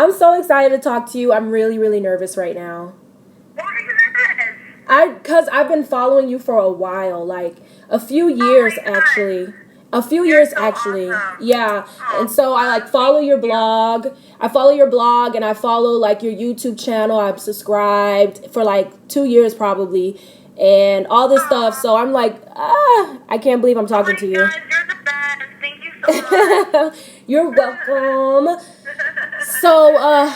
I'm so excited to talk to you. I'm really, really nervous right now. Why are you nervous? Because I've been following you for a while, like a few years Oh my actually. A few You're years so actually. awesome. Yeah. Oh, And so I like follow your blog. I follow your blog and I follow like your YouTube channel. I'm subscribed for like 2 years probably and all this stuff. So I'm like, I can't believe I'm oh talking my to you. God, you're the best. Thank you so much. You're welcome. So,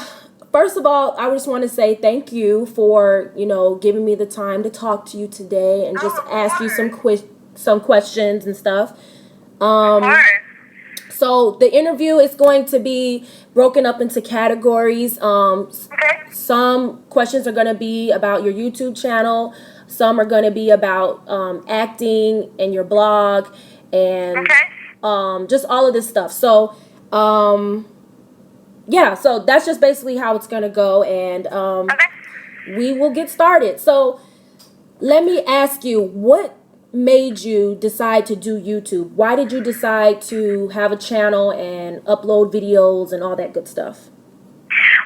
first of all, I just want to say thank you for, giving me the time to talk to you today and just Oh, of ask you some course. some questions and stuff. Of Um, course. so the interview is going to be broken up into categories. Okay. Some questions are going to be about your YouTube channel. Some are going to be about acting and your blog and Okay. just all of this stuff. So, yeah, so that's just basically how it's going to go. And Okay. we will get started. So let me ask you, what made you decide to do YouTube? Why did you decide to have a channel and upload videos and all that good stuff?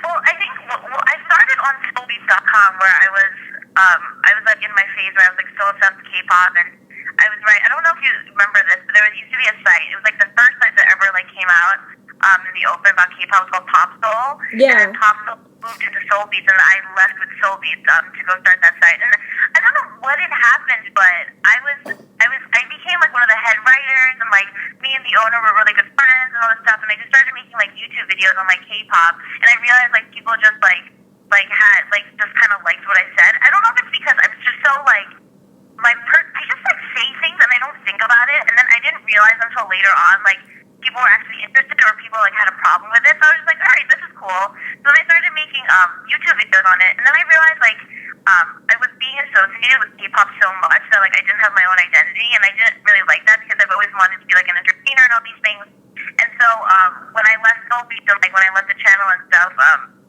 Well, I think I started on Soulbeats.com where I was like in my phase where I was like so obsessed with K-pop and I was right. I don't know if you remember this, but used to be a site. It was like the first site that ever like came out in the open about K-pop. It was called Pop Soul. Yeah. And then Pop Soul moved into Soulbeats, and I left with Soulbeats to go start that site. And I don't know what had happened, but I became like one of the head writers, and like me and the owner were really good friends and all this stuff. And I just started making like YouTube videos on like K-pop, and I realized like people just had like just kind of liked what I said. I don't know if it's because I'm just so like I just like say things and I don't think about it, and then I didn't realize until later on like people were actually interested or people like had a problem with it. So I was just like, all right, this is cool. So then I started making YouTube videos on it, and then I realized like I was being associated with K-pop so much that like I didn't have my own identity, and I didn't really like that because I've always wanted to be like an entertainer and all these things. And so when I left Soulbeats and like when I left the channel and stuff,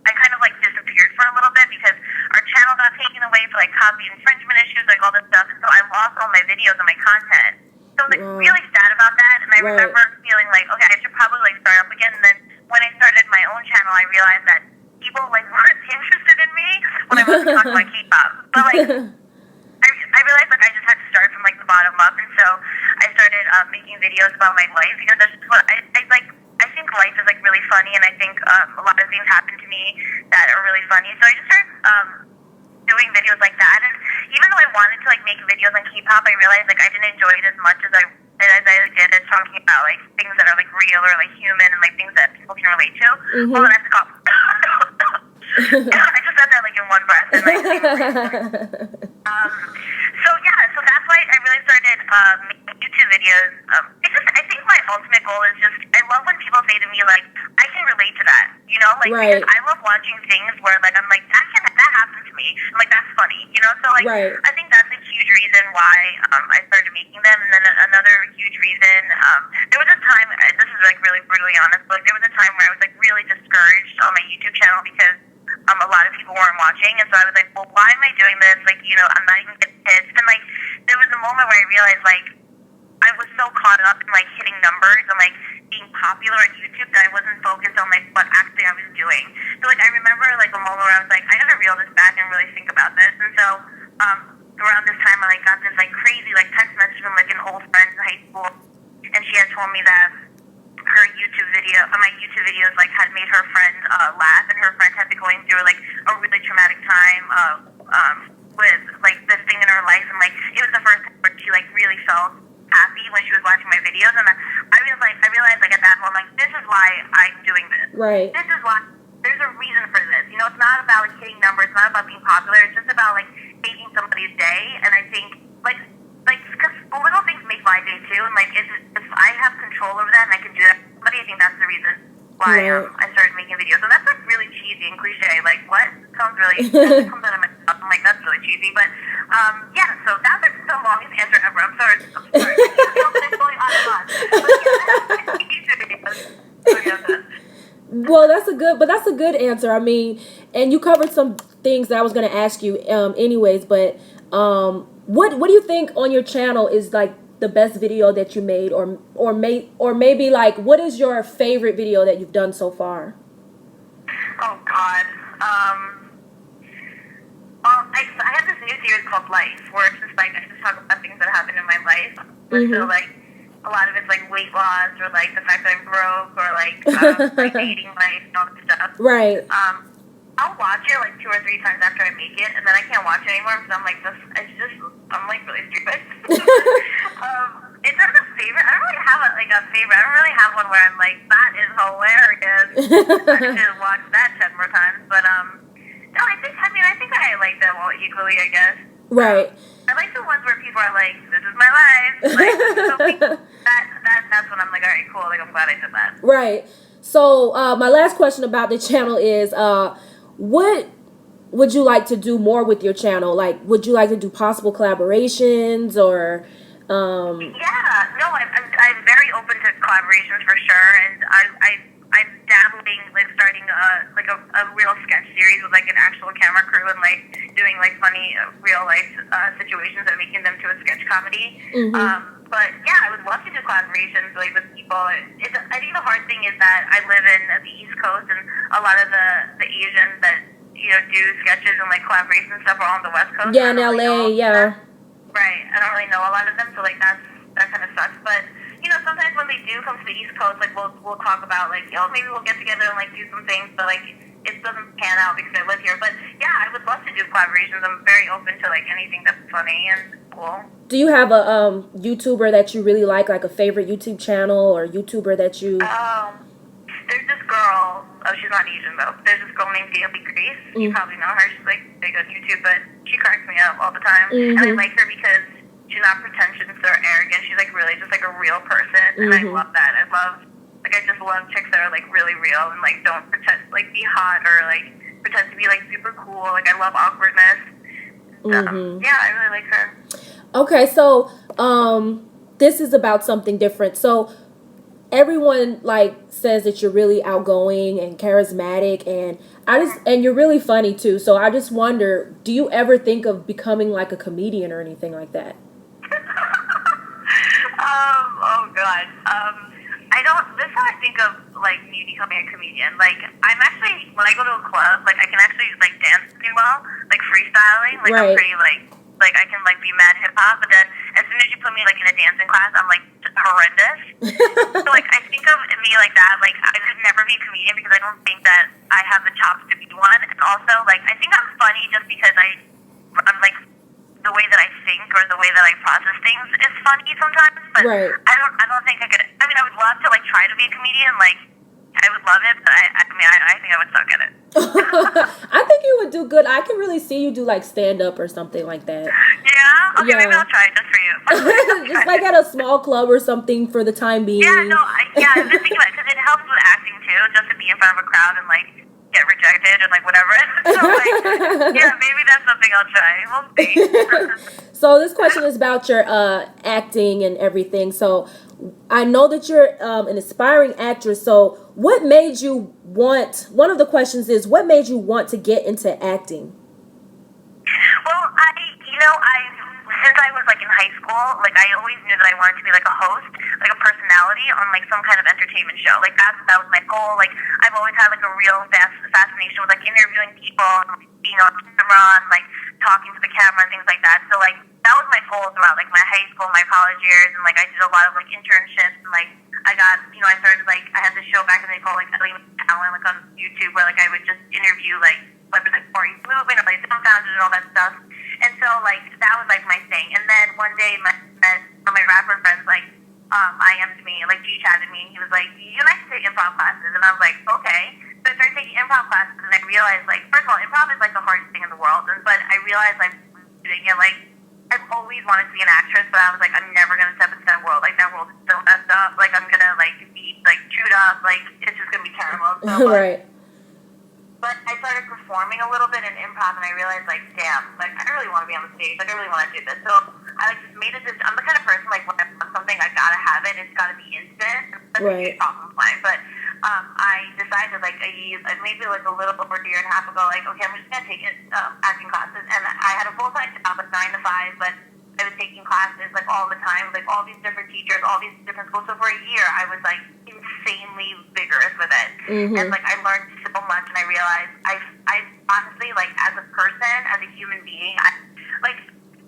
I kind of like disappeared for a little bit because our channel got taken away for like copy infringement issues, like all this stuff, and so I lost all my videos and my content. So I was like really sad about that, and I remember feeling like, okay, I should probably like start up again. And then when I started my own channel, I realized that people like weren't interested in me when I was talking about K-pop. But like I realized like I just had to start from like the bottom up, and so I started making videos about my life because that's just what I like. I think life is like really funny, and I think a lot of things happen to me that are really funny. So I just started doing videos like that. And even though I wanted to like make videos on K-pop, I realized like I didn't enjoy it as much as I did as talking about like things that are like real or like human and like things that people can relate to. Mm-hmm. Well, then I stopped. I just said that like in one breath, and so that's why I really started making YouTube videos. I think my ultimate goal is just I love when people say to me like I can relate to that, like because I love watching things where like I'm like that happened to me. I'm like that's funny, so like I think that's a huge reason why I started making them. And then another huge reason there was a time, this is like really brutally honest, but like there was a time where I was like really discouraged on my YouTube channel because a lot of people weren't watching, and so I was like, well, why am I doing this? Like, I'm not even getting hits. And like, there was a moment where I realized like I was so caught up in like hitting numbers and like being popular on YouTube that I wasn't focused on like what actually I was doing. So like I remember like a moment where I was like, I gotta reel this back and really think about this. And so around this time I like got this like crazy like text message from like an old friend in high school, and she had told me that my YouTube videos like had made her friend laugh, and her friend had been going through like a really traumatic time with like this thing in her life, and like it was the first time where she like really felt happy when she was watching my videos. And I realized like at that moment like this is why I'm doing this. Right. This is why there's a reason for this. It's not about like hitting numbers, it's not about being popular. It's just about like making somebody's day. And I think like because little things make my day too. And like if I have control over that and I can do that, but I think that's the reason why I started making videos. And that's like really cheesy and cliche. Like what sounds really that comes out of my mouth. I'm like that's really cheesy, but yeah. So that's like the longest answer ever. I'm sorry. It's going on and on. But yeah, well, that's a good answer. I mean, and you covered some things that I was going to ask you anyways, but what do you think on your channel is like the best video that you made, or maybe like what is your favorite video that you've done so far? Oh God. I have this new series called Life, where it's just like I just talk about things that happen in my life. But so like a lot of it's like weight loss, or like the fact that I'm broke, or like my dating life and all that stuff. Right. I'll watch it like 2 or 3 times after I make it, and then I can't watch it anymore because I'm like I'm like really stupid. It's not a favorite. I don't really have a favorite. I don't really have one where I'm like, that is hilarious. I should watch that 10 more times. But no, I think I like them all equally, I guess. Right. I like the ones where people are like, this is my life. Like, that's when I'm like, all right, cool. Like, I'm glad I did that. Right. So my last question about the channel is, what would you like to do more with your channel? Like, would you like to do possible collaborations or? Yeah, no, I'm very open to collaborations for sure, and I'm dabbling like starting a real sketch series with like an actual camera crew and like doing like funny real life situations and making them to a sketch comedy. But yeah, I would love to do collaborations like with people. I think the hard thing is that I live in the East Coast, and a lot of the Asians that do sketches and like collaborations and stuff are on the West Coast. Yeah, in LA, yeah. Right, I don't really know a lot of them, so like that kind of sucks. But sometimes when they do come to the East Coast, like we'll talk about like maybe we'll get together and like do some things, but like it doesn't pan out because I live here. But yeah, I would love to do collaborations. I'm very open to like anything that's funny and cool. Do you have a YouTuber that you really like a favorite YouTube channel or YouTuber that you? There's this girl. Oh, she's not Asian though. There's this girl named Ellie. You probably know her. She's like big on YouTube, but she cracks me up all the time. And I like her because she's not pretentious or arrogant. She's like really just like a real person, and I love that. I just love chicks that are like really real and like don't pretend like be hot or like pretend to be like super cool. Like I love awkwardness. Yeah, I really like her. Okay, so this is about something different. So everyone like says that you're really outgoing and charismatic, and and you're really funny too. So I just wonder, do you ever think of becoming like a comedian or anything like that? Oh God. I don't. This is how I think of like me becoming a comedian. Like I'm actually, when I go to a club, like I can actually like dance pretty well, like freestyling. Like I'm pretty like I can like be mad hip hop. But then as soon as you put me like in a dancing class, I'm like horrendous. So like I think of me like that. Like I could never be a comedian because I don't think that I have the chops to be one. And also like I think I'm funny just because I'm like the way that I think or the way that I process things is funny sometimes. But I don't think I could. I mean, I would love to like try to be a comedian. Like I would love it, but I think I would suck at it. I think you would do good. I can really see you do like stand up or something like that. Yeah? Okay, maybe I'll try it just for you. Just like at a small club or something for the time being. Yeah, no, I've been thinking about it because it helps with acting too, just to be in front of a crowd and like get rejected and like whatever. So like, yeah, maybe that's something I'll try. We'll see. So this question is about your acting and everything. So I know that you're an aspiring actress. So what made you want? One of the questions is, what made you want to get into acting? Well, since I was like in high school, like I always knew that I wanted to be like a host, like a personality on like some kind of entertainment show. Like that was my goal. Like I've always had like a real fascination with like interviewing people and like, being on camera and like talking to the camera and things like that. So like that was my goal throughout like my high school, my college years, and like I did a lot of like internships and like I got I started like I had this show back in the day called like Ellie Talent like on YouTube where like I would just interview like whether like Corey's movement or like dumbfounded and all that stuff. And so, like, that was, like, my thing. And then one day, my rapper friends, like, IM'd me, like, G-chatted me, and he was like, you and I should take improv classes. And I was like, okay. So I started taking improv classes, and I realized, like, first of all, improv is, like, the hardest thing in the world. But I realized, like, doing it, like, I've always wanted to be an actress, but I was like, I'm never going to step into that world. Like, that world is so messed up. Like, I'm going to, like, be, like, chewed up. Like, it's just going to be terrible. So, right. But I started performing a little bit in improv, and I realized, like, damn, like, I really want to be on the stage. Like, I really want to do this. So I just made it. I'm the kind of person, like, when I want something, I gotta have it. It's gotta be instant. That's a huge problem of mine. But I decided, like, maybe like a little over a year and a half ago, like, okay, I'm just gonna take acting classes. And I had a full-time job, like 9 to 5, but I was taking classes like all the time, like all these different teachers, all these different schools. So for a year, I was like insanely vigorous with it, and like I learned so much, and I realized realized I honestly, like, as a person, as a human being, like,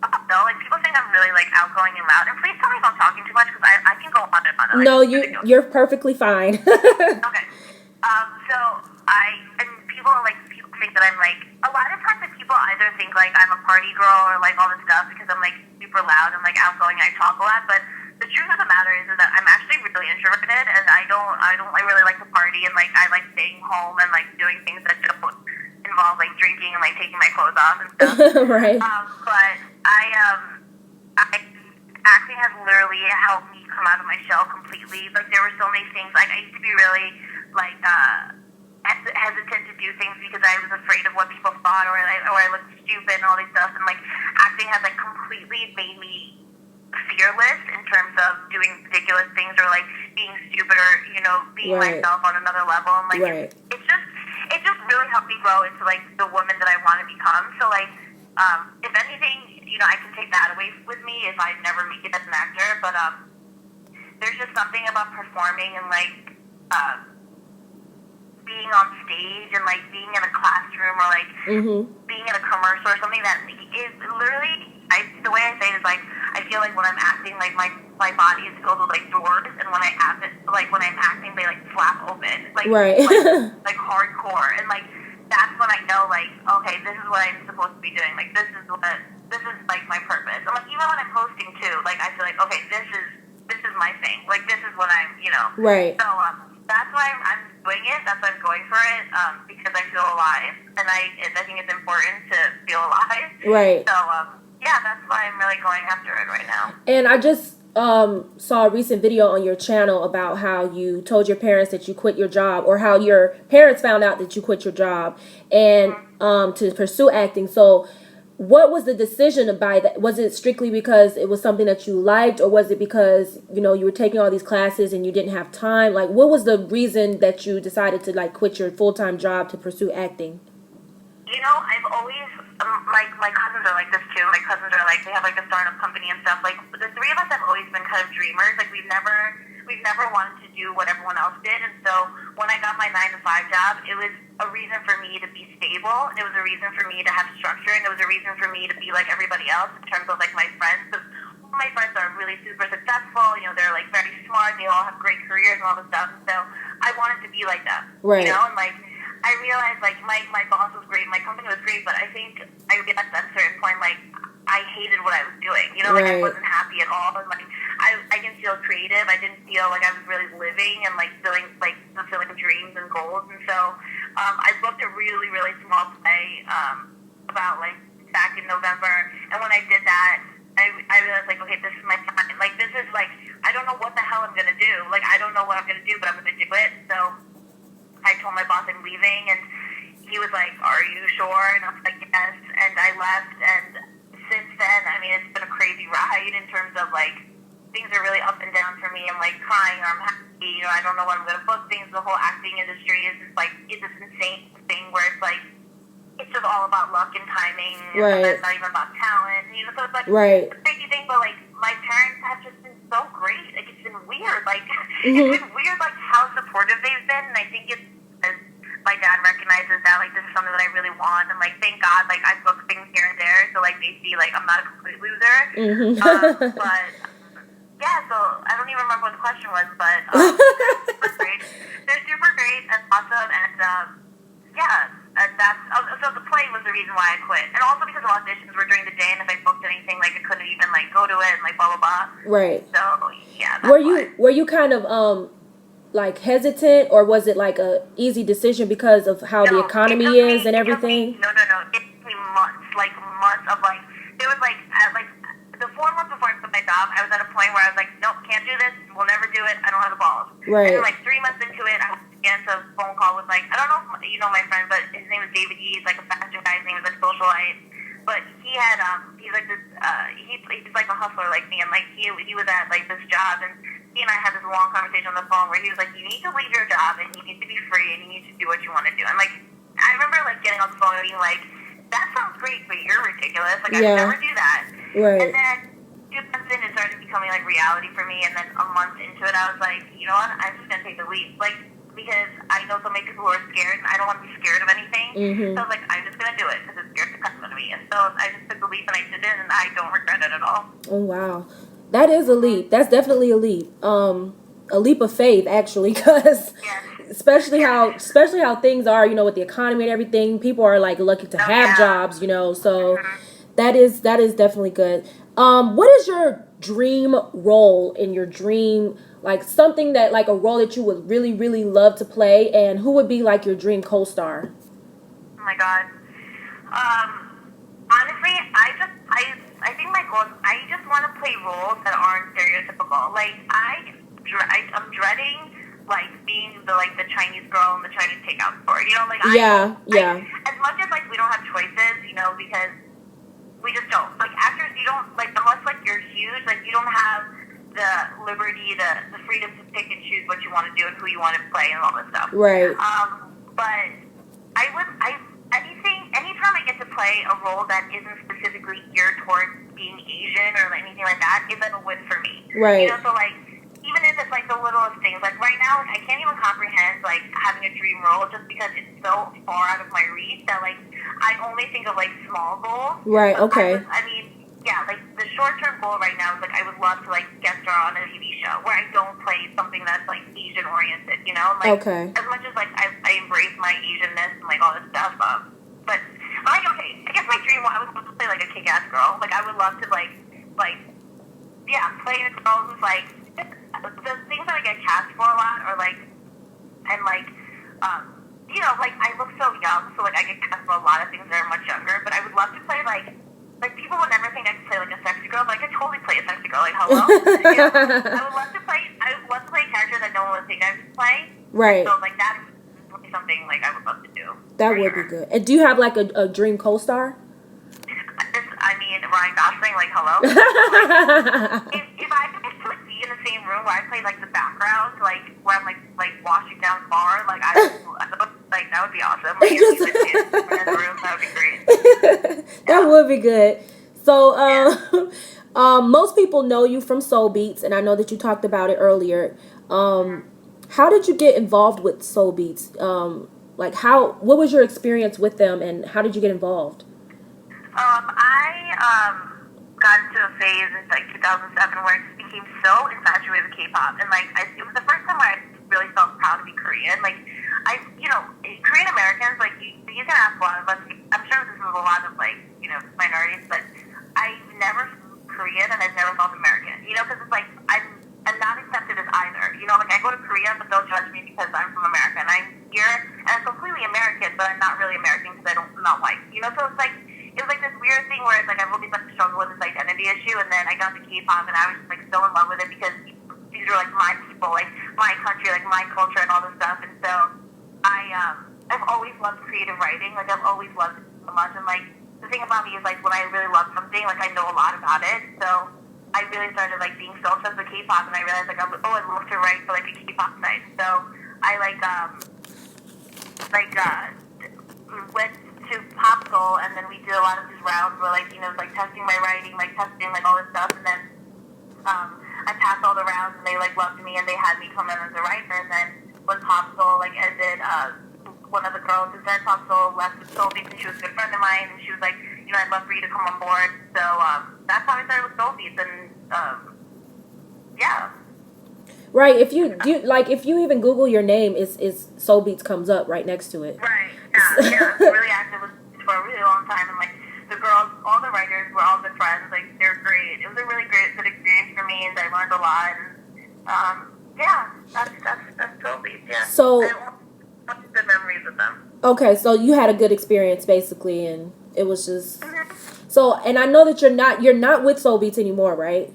I don't know, like, people think I'm really, like, outgoing and loud. And please tell me if I'm talking too much, because I can go on and on. Like, No, you're perfectly fine. Okay. So and people think that I'm like, a lot of times like, people either think like I'm a party girl or like all this stuff because I'm like super loud and like outgoing and I talk a lot, but the truth of the matter is that I'm actually really introverted and I don't like really like to party and like I like staying home and like doing things that don't involve like drinking and like taking my clothes off and stuff. Right. But I acting has literally helped me come out of my shell completely. Like there were so many things. Like I used to be really like hesitant to do things because I was afraid of what people thought or I looked stupid and all these stuff. And like acting has like completely made me fearless in terms of doing ridiculous things or like being stupid or being myself on another level. And like it just really helped me grow into like the woman that I want to become. So like if anything, I can take that away with me if I never make it as an actor. But there's just something about performing and like being on stage and like being in a classroom or like being in a commercial or something that is literally the way I say it is like I feel like when I'm acting like my body is filled with like doors and when I act it like when I'm acting they like flap open like like hardcore and like that's when I know like okay this is what I'm supposed to be doing like this is like my purpose and like even when I'm hosting too like I feel like okay this is my thing like this is what I'm right so that's why I'm doing it. That's why I'm going for it because I feel alive, and I think it's important to feel alive. Right. So yeah, that's why I'm really going after it right now. And I just saw a recent video on your channel about how you told your parents that you quit your job, or how your parents found out that you quit your job, and to pursue acting. So what was the decision to buy that? Was it strictly because it was something that you liked, or was it because you were taking all these classes and you didn't have time? Like, what was the reason that you decided to like quit your full-time job to pursue acting? I've always my cousins are like this too. My cousins are like they have like a startup company and stuff. Like the three of us have always been kind of dreamers. Like we've never wanted to do what everyone else did. And so when I got my 9-to-5 job, it was a reason for me to be stable. It was a reason for me to have structure, and it was a reason for me to be like everybody else in terms of like my friends. Because my friends are really super successful. They're like very smart. They all have great careers and all this stuff. And so I wanted to be like them. Right. And like I realized like my boss was great, my company was great, but I think I realized at a certain point like I hated what I was doing. Like I wasn't happy at all. And like I didn't feel creative. I didn't feel like I was really living and like fulfilling dreams and goals. And so I booked a really, really small play about like back in November. And when I did that, I realized like, okay, this is my time. Like this is like I don't know what the hell I'm gonna do. Like I don't know what I'm gonna do, but I'm gonna do it. So I told my boss I'm leaving, and he was like, "Are you sure?" And I was like, "Yes." And I left, and since then, I mean, it's been a crazy ride in terms of like things are really up and down for me. I'm like crying, or I'm happy. I don't know when I'm gonna book things. The whole acting industry is just like it's this insane thing where it's like it's just all about luck and timing, and it's not even about talent. So it's like a crazy thing. But like my parents have just been so great. Like it's been weird. Like it's been weird, like how supportive they've been. And I think it's because my dad recognizes that like this is something that I really want, and like thank God like I book things here and there, so like they see like I'm not a complete loser. But yeah, so I don't even remember what the question was, but they're super great. They're super great and awesome, and yeah. And that's so the play was the reason why I quit, and also because the auditions were during the day, and if I booked anything, like I couldn't even like go to it, and like blah blah blah. Right. So yeah. That's were you kind of like hesitant, or was it like a easy decision because of how the economy is and everything? No. It took me months of like there was like the 4 months before I quit my job, I was at a point where I was like, nope, can't do this. We'll never do it. I don't have the balls. Right. And then like 3 months into it, I again to a phone call with like I don't know if you know my friend, but his name is David E. He's like a fashion guy. His name is like Socialite. But he had he's like this he's like a hustler like me, and like he was at like this job, and he and I had this long conversation on the phone where he was like, you need to leave your job and you need to be free and you need to do what you want to do. And like I remember like getting on the phone and being like, that sounds great, but you're ridiculous. Like I would never do that. Right. And then 2 months in, it started becoming like reality for me. And then a month into it, I was like, you know what? I'm just gonna take the leap. Like because I know so many people who are scared, and I don't want to be scared of anything. Mm-hmm. So I was like, I'm just gonna do it because it scares the crap out of me. And so I just took the leap and I did it, and I don't regret it at all. Oh wow, that is a leap. That's definitely a leap. A leap of faith, actually, because Yes. especially how things are, you know, with the economy and everything. People are like lucky to have jobs, you know. So that is definitely good. What is your dream role in your dream? Like something that like a role that you would really really love to play, and who would be like your dream co-star? Oh my god. Honestly, I think my goal is I just want to play roles that aren't stereotypical. Like I'm dreading like being the Chinese girl in the Chinese takeout store. You know, like Yeah. as much as like we don't have choices, you know, because we just don't. Like actors, you don't like unless like you're huge, like you don't have the liberty, the freedom to pick and choose what you want to do and who you want to play and all this stuff. Right. But anytime I get to play a role that isn't specifically geared towards being Asian or anything like that, is like a win for me. Right. You know, so like even if it's like the littlest things, like right now, like I can't even comprehend like having a dream role just because it's so far out of my reach that like I only think of like small goals. Right. But Okay. Yeah, like the short-term goal right now is like I would love to like guest star on a TV show where I don't play something that's like Asian-oriented, you know? Like as much as like I embrace my Asianness and like all this stuff, but like okay, I guess my dream I would love to play like a kick-ass girl. Like I would love to play a girl who's like the things that I get cast for a lot are like you know, like I look so young, so like I get cast for a lot of things that are much younger. But I would love to play like people would never think I could play like a sexy girl, but I could totally play a sexy girl. Like hello, you know? I would love to play a character that no one would think I could play. Right. So like that would be something like I would love to do. That would be good. And do you have like a dream co-star? Ryan Gosling, like hello. if I could be in the same room where I play like the background, like where I'm like washing down bar, like like that would be awesome. Like, if you in the room, that would be great. That would be good. So, most people know you from Soulbeats, and I know that you talked about it earlier. How did you get involved with Soulbeats? What was your experience with them, and how did you get involved? I got into a phase in like 2007 where I just became so infatuated with K-pop, and like it was the first time where I really felt proud to be Korean. Like Korean Americans, like you can ask a lot of us. I'm sure this is a lot of like minorities, but I've never felt Korean and I've never felt American. You know, because it's like I'm not accepted as either. You know, like I go to Korea, but they'll judge me because I'm from America, and I'm here and I'm completely American, but I'm not really American because I'm not white. You know, so it's like. It was like this weird thing where it's like I've always like struggled with this identity issue, and then I got to K-pop and I was just like so in love with it because these are like my people, like my country, like my culture and all this stuff. And so I've always loved creative writing. Like I've always loved it so much. And like the thing about me is like when I really love something, like I know a lot about it. So I really started like being so obsessed with K-pop, and I realized like I'd love to write for like a K-pop site. So I went to Pop Soul, and then we did a lot of these rounds where like like testing my writing, like testing like all this stuff, and then I passed all the rounds, and they like loved me, and they had me come in as a writer. And then when Pop Soul like ended, one of the girls who started Pop Soul left with Soulbeats, and she was a good friend of mine, and she was like, I'd love for you to come on board. So that's how I started with Soulbeats, and yeah. Right. If you even Google your name, is Soulbeats comes up right next to it. Right. Yeah. Really active for a really long time, and like the girls, all the writers were all good friends. Like they're great. It was a really good experience for me, and I learned a lot. And that's Soulbeats. Yeah. So I have good memories with them. Okay, so you had a good experience basically, and it was just so. And I know that you're not with Soulbeats anymore, right?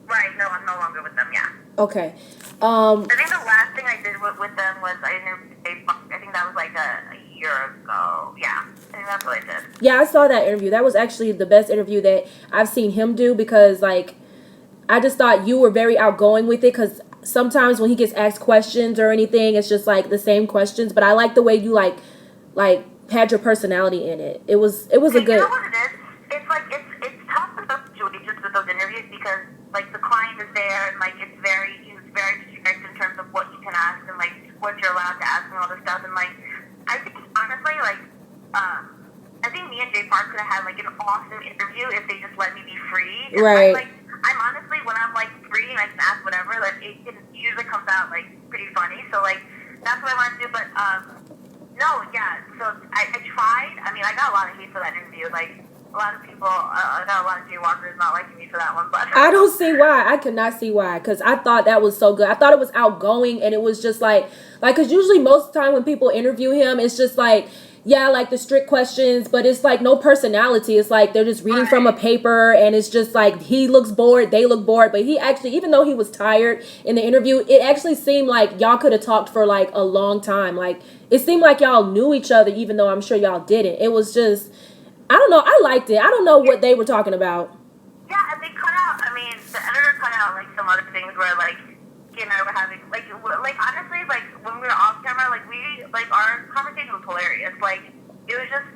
Right. No, I'm no longer with them. Yeah. Okay. I think the last thing I did with them was I interviewed I think that was like a year ago. Yeah, I think that's what I did. Yeah, I saw that interview. That was actually the best interview that I've seen him do, because like I just thought you were very outgoing with it, because sometimes when he gets asked questions or anything, it's just like the same questions. But I like the way you like had your personality in it. It was a good. You know what it is? It's like it's tough with those situations with those interviews, because like the client is there, and like he was very strict in terms of what you can ask and like what you're allowed to ask and all this stuff. And like, I think honestly, like, I think me and Jay Park could have had like an awesome interview if they just let me be free. And Right. I'm honestly, when I'm like free and I can ask whatever, like it usually comes out like pretty funny. So like that's what I want to do. But no, yeah. So I tried. I mean, I got a lot of hate for that interview. Like a lot of people, I got a lot of jaywalkers not liking me for that one. But I don't see why. I could not see why, because I thought that was so good. I thought it was outgoing, and it was just like, because usually most of the time when people interview him, it's just like, yeah, like the strict questions, but it's like no personality. It's like they're just reading from a paper, and it's just like he looks bored, they look bored. But he actually, even though he was tired in the interview, it actually seemed like y'all could have talked for like a long time. Like it seemed like y'all knew each other, even though I'm sure y'all didn't. It was just, I don't know. I liked it. I don't know what they were talking about. yeah, and they cut out. I mean, the editor cut out like some other things where like he and I were having like honestly like when we were off camera, like our conversation was hilarious. Like it was just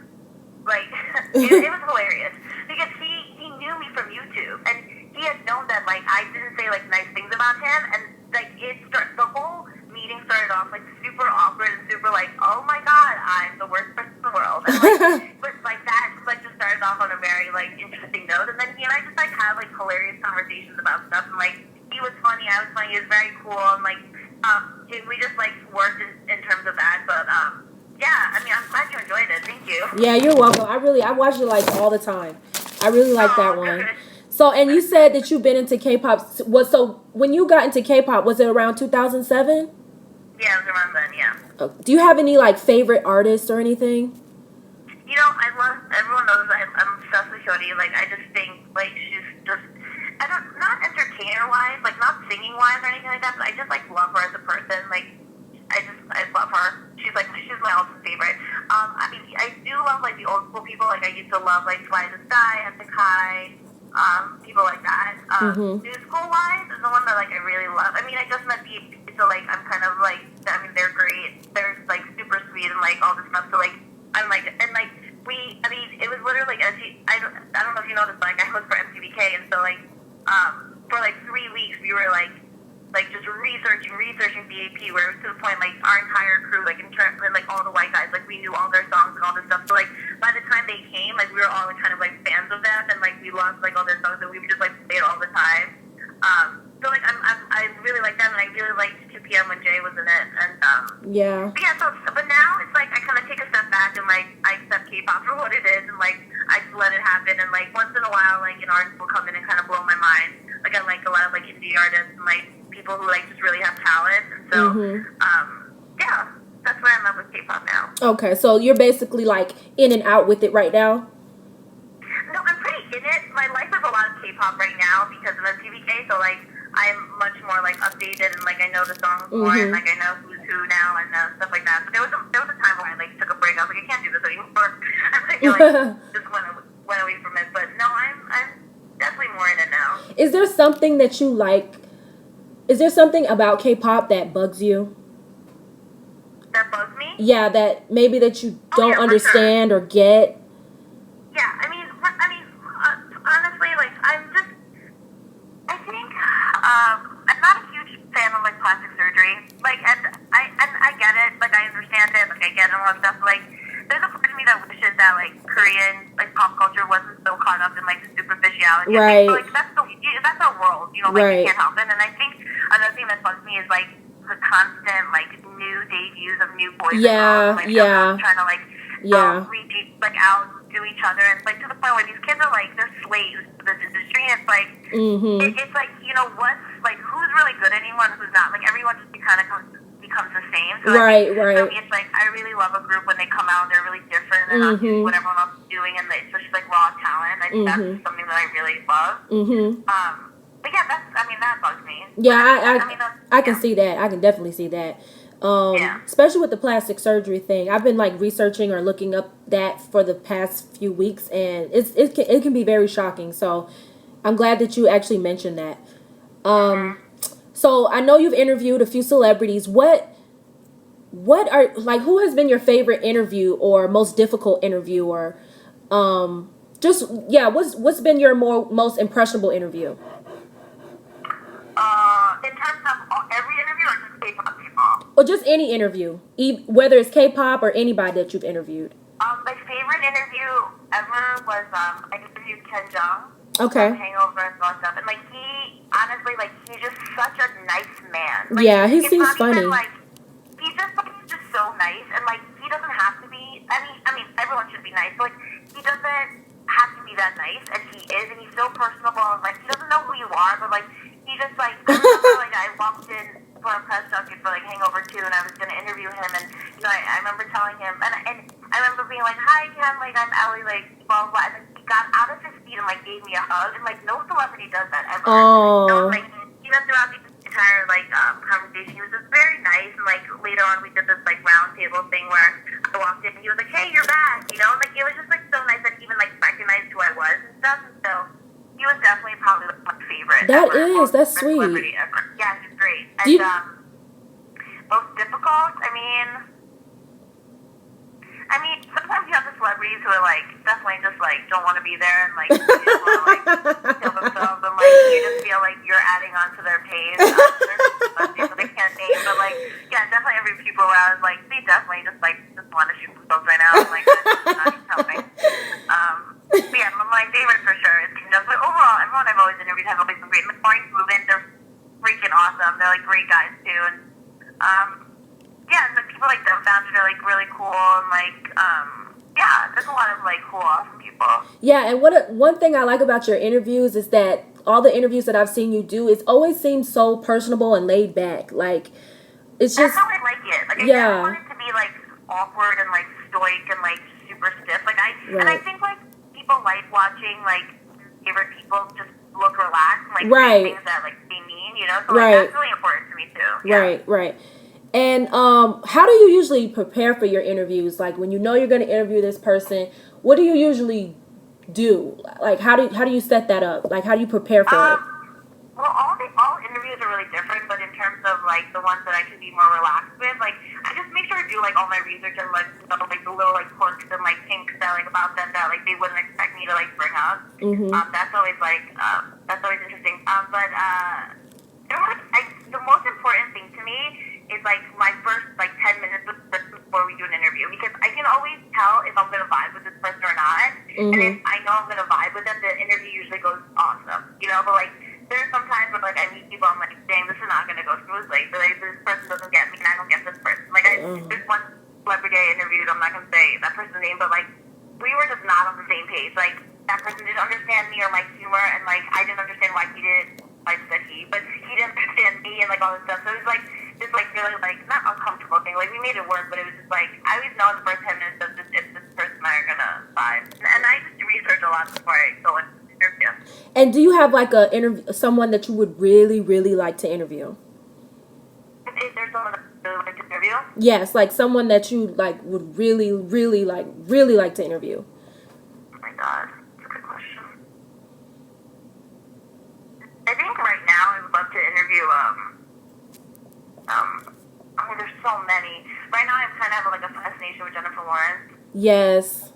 like it was hilarious because he knew me from YouTube and he had known that like I didn't say like nice things about him, and like the whole meeting started off like super awkward and super like, oh my god, I'm the worst person in the world. And, like, but like that like just started off on a very like interesting note, and then he and I just like had like hilarious conversations about stuff, and like he was funny, I was funny, he was very cool, and like we just like worked in terms of that. But yeah, I mean, I'm glad you enjoyed it. Thank you. Yeah, you're welcome. I watch it like all the time. I really like that one. Good. So, and you said that you've been into K-pop. So when you got into K-pop, was it around 2007? Yeah, it was around then. Yeah. Do you have any like favorite artists or anything? You know, I love, everyone knows I'm obsessed with Shorty. Like, I just think, like, she's just, not entertainer-wise, like, not singing-wise or anything like that, but I just, like, love her as a person. Like, I love her. She's my ultimate favorite. I mean, I do love, like, the old school people. Like, I used to love, like, Fly the Sky, Epic High, people like that. New school-wise is the one that, like, I really love. I mean, I just met BAP, so, like, I'm kind of, like, I mean, they're great. They're, like, super sweet and, like, all this stuff. So, like, I'm like, and like I mean, it was literally like I don't know if you know this, but like I host for MTVK, and so like for like 3 weeks we were like just researching BAP, where it was to the point like our entire crew, like in terms like all the white guys, like we knew all their songs and all this stuff. So like by the time they came, like we were all like, kind of like fans of them, and like we loved like all their songs, and we would just like play it all the time. So like I really like them, and I really liked 2 PM when Jay was in it, and Yeah. But yeah, but now it's like I kind of take a step back and like I accept K-pop for what it is, and like I just let it happen, and like once in a while like an artist will come in and kind of blow my mind. Like I like a lot of like indie artists and like people who like just really have talent, and so yeah, that's where I'm at with K-pop now. Okay, so you're basically like in and out with it right now. No, I'm pretty in it. My life is a lot of K-pop right now because of MTVK, so like I'm much more like updated, and like I know the songs more, and like I know who's who now, and stuff like that. But there was a time where I like took a break. I was like, I can't do this anymore. I like just went away from it. But no, I'm definitely more in it now. Is there something that you like? Is there something about K-pop that bugs you? That bugs me? Yeah, that maybe that you don't yeah, understand or get. Yeah, I mean, honestly, like I think I'm not a huge fan of like plastic surgery. Like, and I get it. Like, I understand it. Like, I get it and all that stuff. Like, there's a part of me that wishes that like Korean like pop culture wasn't so caught up in like the superficiality. Right. So, like, that's our world. You know, like Right. you can't help it. And I think another thing that bugs me is like the constant like new debuts of new boys. Yeah, and girls, like, yeah. trying to like reach like out to each other, and like to the point where these kids are like they're slaves to this industry, and it's like it's like, you know, what's like who's really good anymore and who's not. Like everyone just kind of becomes the same. So Right. So it's like I really love a group when they come out, they're really different, and they're not doing what everyone else is doing, and it's just like raw talent. I think that's something that I really love. But yeah, that bugs me. Yeah, I can yeah. see that. I can definitely see that. Especially with the plastic surgery thing. I've been like researching or looking up that for the past few weeks, and it can be very shocking. So I'm glad that you actually mentioned that. So I know you've interviewed a few celebrities. What are like who has been your favorite interview or most difficult interview, or what's been your most impressionable interview? In terms of every interview or just K-pop people? Or just any interview, whether it's K-pop or anybody that you've interviewed. My favorite interview ever was I interviewed Ken Jeong. Okay. Hangover and all stuff, and like he honestly, like he's just such a nice man. Like, Yeah, he seems funny. Even, like he's just so nice, and like he doesn't have to be. I mean, everyone should be nice. But, like he doesn't have to be that nice, and he is, and he's so personable. And like he doesn't know who you are, but like he just like I remember like I walked in for a press junket for like Hangover 2, and I was gonna interview him, and you know I remember telling him, and I remember being like, "Hi, Ken, like I'm Ellie, like blah blah," and then he got out of his seat and like gave me a hug, and like no celebrity does that ever. Oh. So like even throughout the entire like conversation, he was just very nice, and like later on we did this like round table thing where I walked in and he was like, "Hey, you're back," you know, and like it was just like so nice that he even like recognized who I was and stuff, and so. He was definitely probably like, my favorite. That's sweet. Ever. Yeah, he's great. And most difficult, I mean, sometimes you have the celebrities who are like definitely just like don't want to be there and like just want to like kill themselves, and like you just feel like you're adding on to their pace. There's people they can't name, but like yeah, definitely every people where I was like they definitely just want to shoot themselves right now. And, like that's not helping. But yeah, my favorite for sure is Kim Jong. But overall, everyone I've always interviewed has always been great. McCoy's moving, they're freaking awesome. They're like great guys too, and yeah, so people like them found are like really cool, and like yeah, there's a lot of like cool, awesome people. Yeah, and one thing I like about your interviews is that all the interviews that I've seen you do, it always seems so personable and laid back. Like it's just that's how I like it. Like I never want it to be like awkward and like stoic and like super stiff. Like and I think like people like watching like favorite people just look relaxed and like say things that like they mean, you know. So like, that's really important to me too. Yeah. Right. And how do you usually prepare for your interviews? Like when you know you're going to interview this person, what do you usually do? Like how do you set that up? Like how do you prepare for it? Well, all interviews are really different, but in terms of like the ones that I can be more relaxed with, like I just make sure to do like all my research and like like the little like quirks and like things that like about them that like they wouldn't expect me to like bring up. Mm-hmm. That's always like that's always interesting. But the most important thing to me is like my first like 10 minutes before we do an interview, because I can always tell if I'm gonna vibe with this person or not. Mm-hmm. And if I know I'm gonna vibe with them, the interview usually goes awesome, you know. But like there's some times where like I meet people, I'm like, dang, this is not gonna go smoothly. So like, this person doesn't get me, and I don't get this person. Like there's one celebrity I interviewed, I'm not gonna say that person's name, but like we were just not on the same page. Like that person didn't understand me or my humor, and like I didn't understand why he did. I said but he didn't understand me and like all this stuff. So it was like this like really like not uncomfortable thing. Like we made it work, but it was just like I always know in the first 10 minutes of this if this person and I are gonna vibe. And I just research a lot before I go into the interview. And do you have like someone that you would really like to interview? Is there someone that I really like to interview? Yes, like someone that you like would really like to interview. Oh my god, that's a good question. I think right now I would love to interview there's so many. Right now I kind of have like a fascination with Jennifer Lawrence. Yes.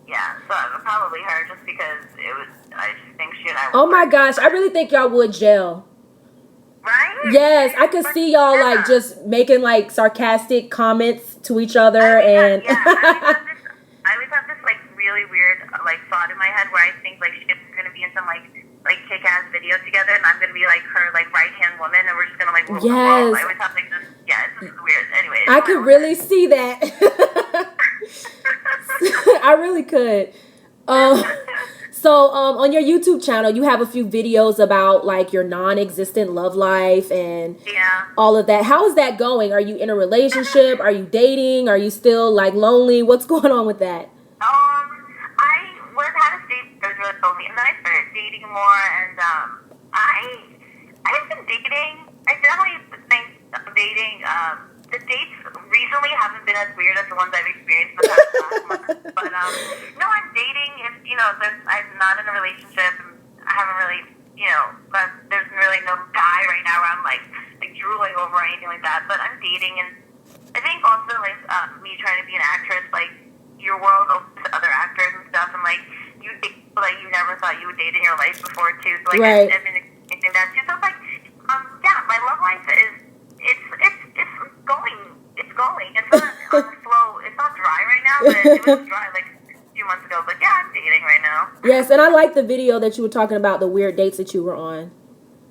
Yeah, so probably her, just because I just think she and I would Oh my gosh, I really think y'all would gel. Right? Yes, I could see y'all like just making like sarcastic comments to each other and I always have this like really weird like thought in my head where I think like she's gonna be in some like kick-ass video together, and I'm gonna be like her like right-hand woman, and we're just gonna like rule the world. I always have like this. Yeah, it's just weird. Anyway, I could really see that. I really could. So on your YouTube channel, you have a few videos about like your non-existent love life and all of that. How is that going? Are you in a relationship? Are you dating? Are you still like lonely? What's going on with that? I was had a stage that was really lonely, and then I started dating more, and I've been dating. I definitely think I'm dating. The dates recently haven't been as weird as the ones I've experienced the past month. But no, I'm dating. If I'm not in a relationship. I haven't really, but there's really no guy right now where I'm like drooling over or anything like that. But I'm dating, and I think also like me trying to be an actress, like your world opens to other actors and stuff, and like you date people that you never thought you would date in your life before too. So like I've been experiencing that too. So it's like, my love life is it's going but it was dry like a few months ago. But yeah, I'm dating right now. Yes, and I like the video that you were talking about, the weird dates that you were on.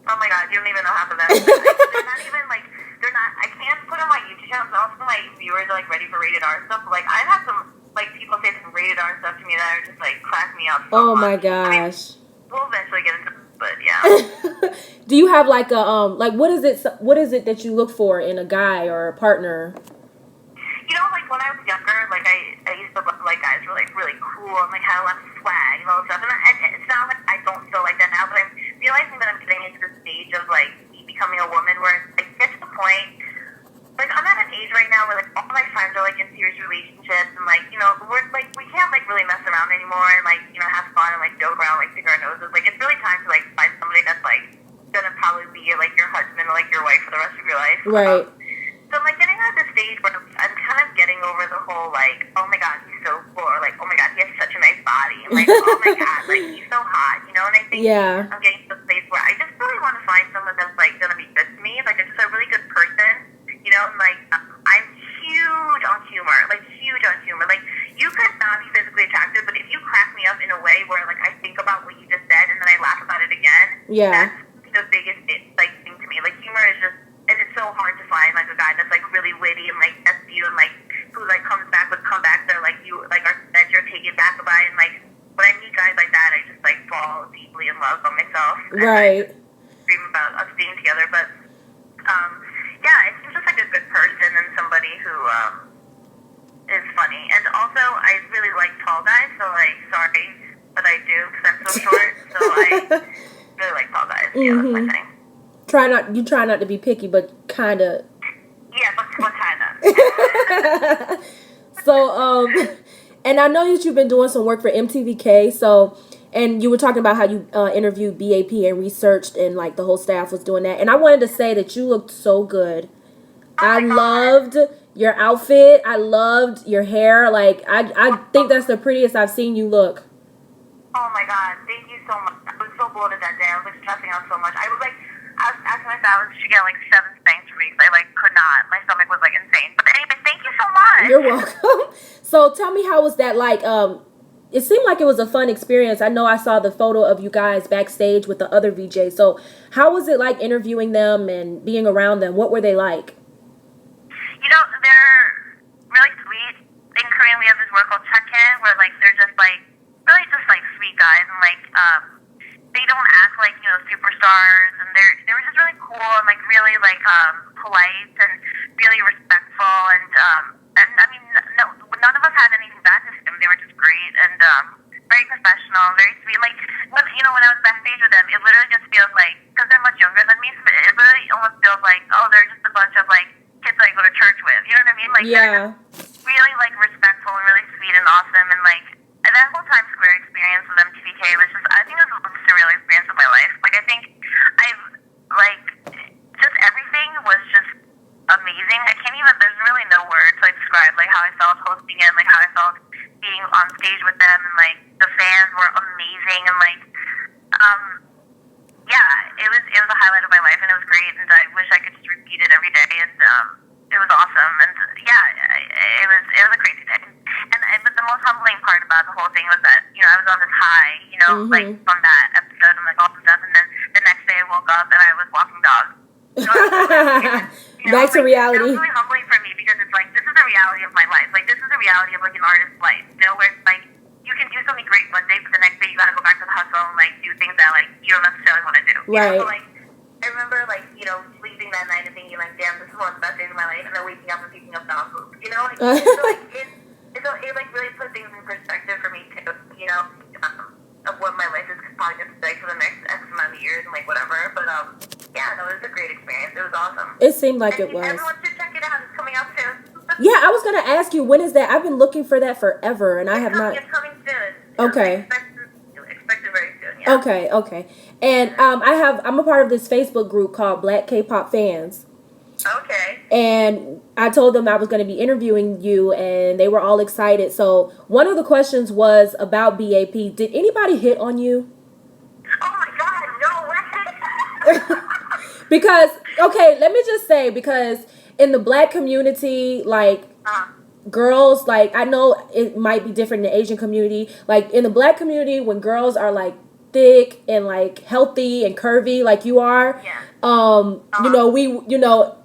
Oh my god, you don't even know half of them. They're not even like, they're not, I can't put on my YouTube channel, so also my viewers are like ready for rated R stuff. But, like, I've had some, like, people say some rated R stuff to me that are just like, crack me up so Oh my much. I mean, gosh. we'll eventually get into it, but yeah. Do you have like a like what is it that you look for in a guy or a partner? You know, like, when I was younger, like, I used to look like guys were, like, really cool and, like, had a lot of swag and all this stuff. And it's not like I don't feel like that now, but I'm realizing that I'm getting into the stage of, like, me becoming a woman where I get to the point, like, I'm at an age right now where, like, all my friends are, like, in serious relationships and, like, you know, we're, like, we can't, like, really mess around anymore and, like, you know, have fun and, like, joke around, like, stick our noses. Like, it's really time to, like, find somebody that's, like, gonna probably be, like, your husband or, like, your wife for the rest of your life. Right. So I'm, like, getting at this stage where I'm kind of getting over the whole, like, oh my god, he's so cool, or, like, oh my god, he has such a nice body, and, like, oh my god, like, he's so hot, you know, and I think Yeah. I'm getting to the place where I just really want to find someone that's, like, gonna be good to me, like, just a really good person, you know, and, like, I'm huge on humor, like, like, you could not be physically attractive, but if you crack me up in a way where, like, I think about what you just said, and then I laugh about it again, Yeah. that's the biggest, like, thing to me, like, humor is just, and it's so hard to find, like, a guy that's, like, really witty and, like, gets you and, like, who, like, comes back with comebacks that, like, you, like, are, that you're taken back by. And, like, when I meet guys like that, I just, like, fall deeply in love with myself. Right. And I dream about us being together. But, yeah, it seems just like a good person and somebody who, is funny. And also, I really like tall guys, so, like, sorry, but I do, because I'm so short. So I really like tall guys. Yeah, that's my thing. Try not to be picky, but kind of. Yeah, but kind of. So, and I know that you've been doing some work for MTVK. So, and you were talking about how you interviewed BAP and researched, and like the whole staff was doing that. And I wanted to say that you looked so good. I loved your outfit. I loved your hair. Like, I think that's the prettiest I've seen you look. Oh my god, thank you so much. I was so bloated that day. I was like stressing out so much. I was asking my stylist to get like 7 spanks for me because I like could not. My stomach was like insane. But anyway, thank you so much. You're welcome. So tell me, how was that like? It seemed like it was a fun experience. I know I saw the photo of you guys backstage with the other VJs. So how was it like interviewing them and being around them? What were they like? You know, they're really sweet. In Korean, we have this word called check-in, where like they're just like really just like sweet guys, and like they don't act like, you know, superstars, and they were just really cool and like really like polite and really respectful, and I mean, none of us had anything bad to them. They were just great and very professional, very sweet. Like, when I was backstage with them, it literally just feels like, because they're much younger than me, so it literally almost feels like, oh, they're just a bunch of like kids that I go to church with. You know what I mean? Like, Yeah. they're just really like respectful and really sweet and awesome, and like that whole Times Square experience with MTVK was just, I think it was the most surreal experience of my life. Like, I think I've, like, just everything was just amazing. I can't even, there's really no words to like describe, like, how I felt hosting it, and, like, how I felt being on stage with them, and, like, the fans were amazing, and, like, yeah, it was a highlight of my life, and it was great, and I wish I could just repeat it every day, and, it was awesome, and, yeah, it was a crazy day. But the most humbling part about the whole thing was that, you know, I was on this high, you know, like, from that episode and, like, all the stuff, and then the next day I woke up and I was walking dogs. So Back to reality. It was really humbling for me, because it's like, this is the reality of my life. Like, this is the reality of, like, an artist's life, you know, where it's like, you can do something great one day, but the next day you gotta go back to the hustle and, like, do things that, like, you don't necessarily want to do. Right. You know? So, like, I remember, like, you know, sleeping that night and thinking, like, damn, this is one of the best days of my life, and then waking up and picking up dog poop, you know? Like, so, like, it like really put things in perspective for me too, you know, of what my life is probably going to be like for the next X amount of years and like whatever. But yeah, no, it was a great experience. It was awesome. It seemed like it was. Everyone should check it out. It's coming out soon. Yeah, I was gonna ask you, when is that? I've been looking for that forever, and I have not. It's coming soon. Okay. Expect it very soon. Yeah. Okay. And I'm a part of this Facebook group called Black K-pop Fans. Okay. And I told them I was going to be interviewing you, and they were all excited. So one of the questions was about BAP. Did anybody hit on you? Oh my God, no way. Because, okay, let me just say, because in the black community, like, girls, like, I know it might be different in the Asian community. Like in the black community, when girls are like thick and like healthy and curvy, like you are, Yeah.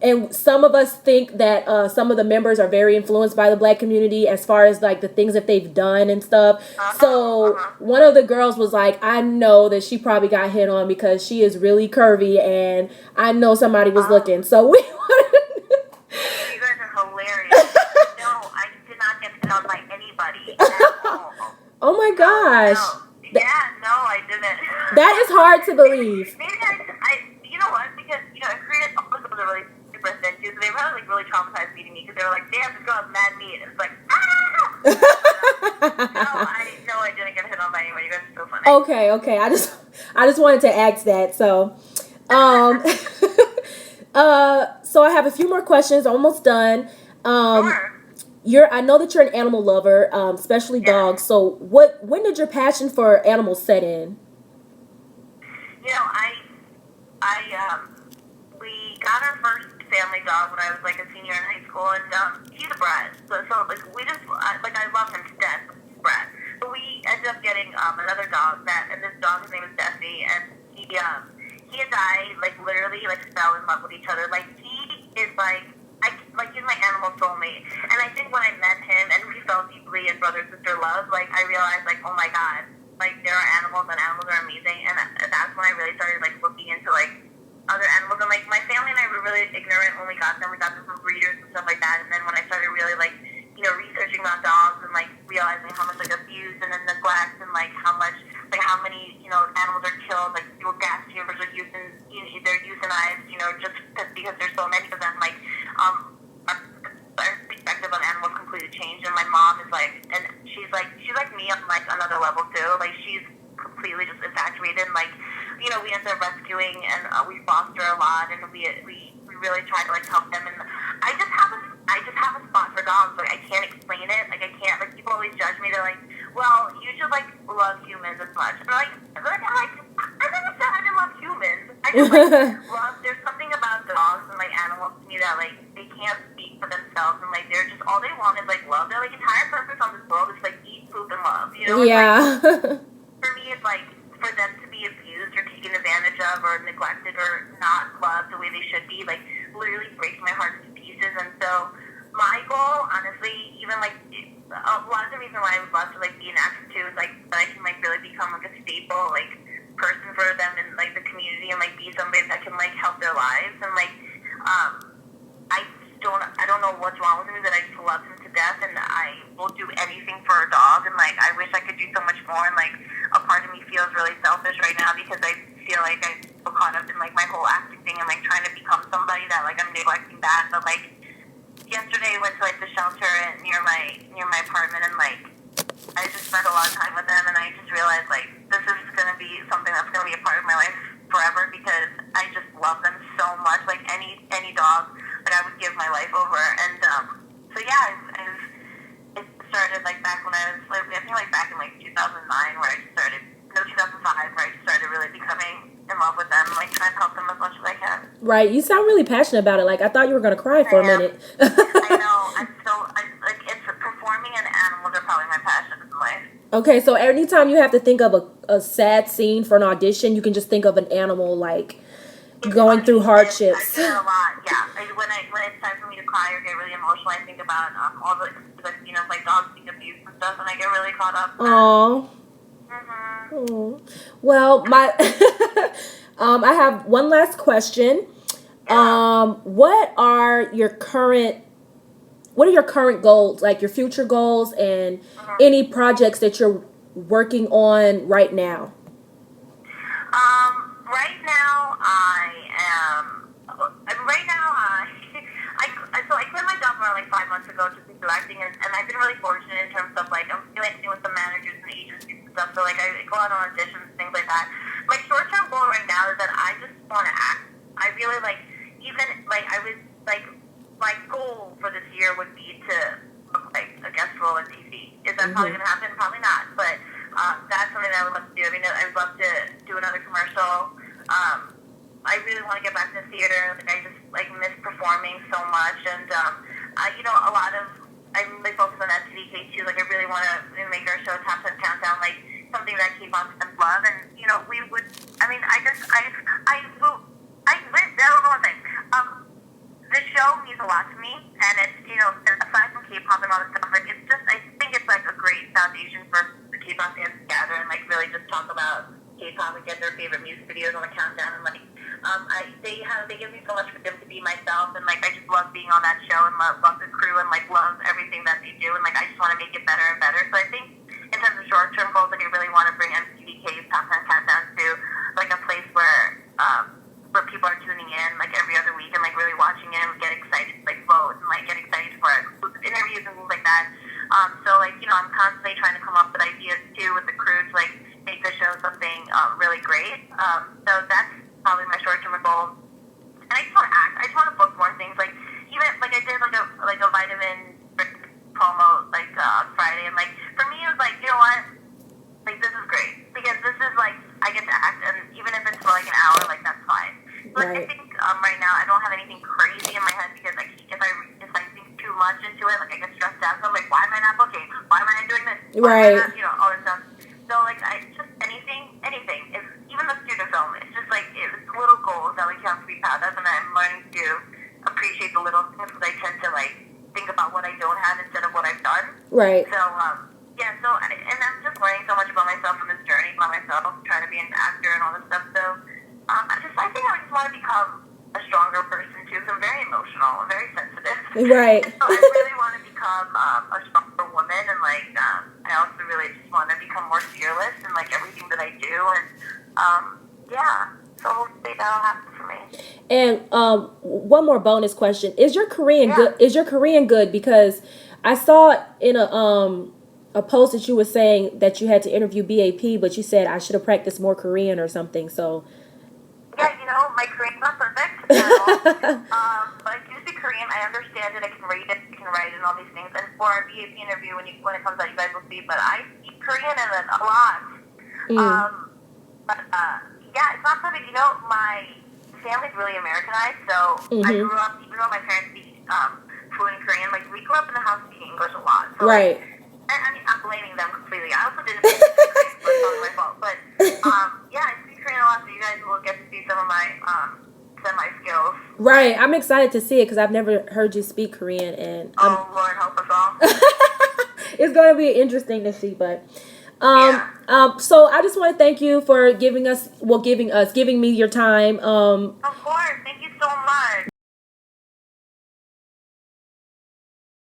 and some of us think that some of the members are very influenced by the black community as far as like the things that they've done and stuff. So one of the girls was like, I know that she probably got hit on because she is really curvy, and I know somebody was looking. So we You guys are hilarious. No, I did not get hit on by anybody at all. oh my gosh. No. Yeah, no, I didn't. That is hard to believe. Maybe you know what? Because, Korean all the girls are really super thin too, so they were like really traumatized meeting me because they were like, damn, this girl has mad meat. And it's like, no, I didn't get hit on by anybody. You guys are so funny. Okay. I just wanted to ask that. So, so I have a few more questions. Almost done. Sure. I know that you're an animal lover, especially dogs. So, when did your passion for animals set in? We got our first family dog when I was like a senior in high school, and he's a brat. So like we just I love him to death. He's a brat. But we ended up getting another dog and this dog, his name is Desi, and he and I like literally like fell in love with each other. Like he is he's my animal soulmate. And I think when I met him and we fell deeply in brother sister love, like I realized like, oh my god, like there are animals and animals are amazing. And that's when I really started like looking into like other animals. And like my family and I were really ignorant when we got them. We got them from breeders and stuff like that. And then when I started really like researching about dogs and like realizing how much like abuse and then neglect and like how many animals are killed, like people gas chambers are they're euthanized, just because there's so many of them. Like our perspective on animals completely changed. And my mom is like, and she's like me on like another level too. Like she's completely just infatuated. And, like we end up rescuing and we foster a lot, and we really try to like help them. And I just have a spot for dogs. Like I can't explain it. Like I can't. Like people always judge me. They're like, well, you should like love humans as much. And I never said I didn't love humans. I just love. There's something about dogs and like animals to me that like they can't speak for themselves, and like they're just all they want is like love. Their like entire purpose on this world is like eat, poop, and love. Yeah. Like, for me, it's like for them to be abused or taken advantage of or neglected or not loved the way they should be, like literally breaks my heart to pieces. And so my goal, honestly, even like a lot of the reason why I would love to like be an actor too is like that I can like really become like a staple like person for them in like the community and like be somebody that can like help their lives. And like I don't know what's wrong with me that I just love him to death, and I will do anything for a dog. And like I wish I could do so much more. And like a part of me feels really selfish right now because I feel like I'm so caught up in like my whole acting thing and like trying to become somebody that like I'm neglecting that. But like yesterday I went to like the shelter near my apartment, and like I just spent a lot of time with them, and I just realized like this is gonna be something that's gonna be a part of my life forever because I just love them so much. Like any dog, like I would give my life over. And so yeah, it started like back when I was like I think like back in like 2009 where I started 2005 where I started really becoming in love with them, like trying to help them as much as I can. Right. You sound really passionate about it. Like I thought you were gonna cry for a minute. I know. It's performing and animals are probably my passions in life. Okay, so anytime you have to think of a sad scene for an audition, you can just think of an animal like going through hardships. I do it a lot, yeah. When it's time for me to cry or get really emotional, I think about all the like dogs being abused and stuff, and I get really caught up. Aww. Well, I have one last question. Yeah. What are your current goals, like your future goals, and any projects that you're working on right now? Right now I quit my job around like 5 months ago to pursue acting, and I've been really fortunate in terms of like I'm doing with some managers and agencies and stuff. So like I go out on auditions and things like that. My short-term goal right now is that I just want to act. I really like even like I was like my goal for this year would be to book like a guest role on TV. Is that probably going to happen? Probably not, but that's something that I would love to do. I mean, I would love to do another commercial. I really want to get back to the theater. Like I just like miss performing so much, and a lot of I'm really focused on STDK too. Like I really want to make our show Top 10 Countdown like something that K-pop fans love, and you know we would. I mean, I don't know what I'm saying. The show means a lot to me, and it's, you know, aside from K-pop and all this stuff, like, it's just, I think it's, like, a great foundation for the K-pop fans to gather and, like, really just talk about K-pop and get their favorite music videos on the countdown, and, like, they give me so much freedom to be myself, and, like, I just love being on that show, and love the crew, and, like, love everything that they do, and, like, I just want to make it better and better, so I think, in terms of short-term goals, like, I really want to bring MTVK's Top 10 Countdown to, like, a place where people are tuning in like every other week and like really watching it and get excited to like vote and like get excited for exclusive interviews and things like that. So like, you know, I'm constantly trying to come up with ideas too with the crew to like make the show something really great. So that's probably my short-term goal. And I just want to act. I just want to book more things. Like even like I did like a vitamin promo like Friday, and like for me it was like, you know what? Like this is great because this is like I get to act, and even if it's for like an hour, like that's fine. But right. I think right now I don't have anything crazy in my head because like if I think too much into it, like I get stressed out. So I'm like, why am I not booking? Why am I not doing this? Why am I not, you know, all this stuff. So like I just anything. If even the student film, it's just like it's little goals that like you have to be proud of, and I'm learning to appreciate the little things because I tend to like think about what I don't have instead of what I've done. Right. So yeah. So and I'm just learning so much about myself on this journey by myself, trying to be an actor and all this stuff. So. I think I just want to become a stronger person too. So I'm very emotional, I'm very sensitive. Right. So I really want to become a stronger woman, and like I also really just want to become more fearless in like everything that I do, and yeah. So hopefully that'll happen for me. And one more bonus question: Is your Korean good? Is your Korean good? Because I saw in a post that you were saying that you had to interview BAP, but you said I should have practiced more Korean or something. So. Yeah, you know, my Korean's not perfect at all. But I do speak Korean. I understand it. I can read it. I can write it and all these things. And for our BAP interview, when it comes out, you guys will see. But I speak Korean and then a lot. Yeah, it's not perfect. You know, my family's really Americanized. So I grew up, even though my parents speak fluent Korean, like we grew up in the house speaking English a lot. So, right. Like, I mean, I'm blaming them completely. I also didn't speak Korean, so it's not my fault. But yeah, I speak Korean a lot, so you guys will get to see some of my semi skills. Right, I'm excited to see it because I've never heard you speak Korean, and oh Lord, help us all. It's going to be interesting to see. But so I just want to thank you for giving me your time. Of course, thank you so much.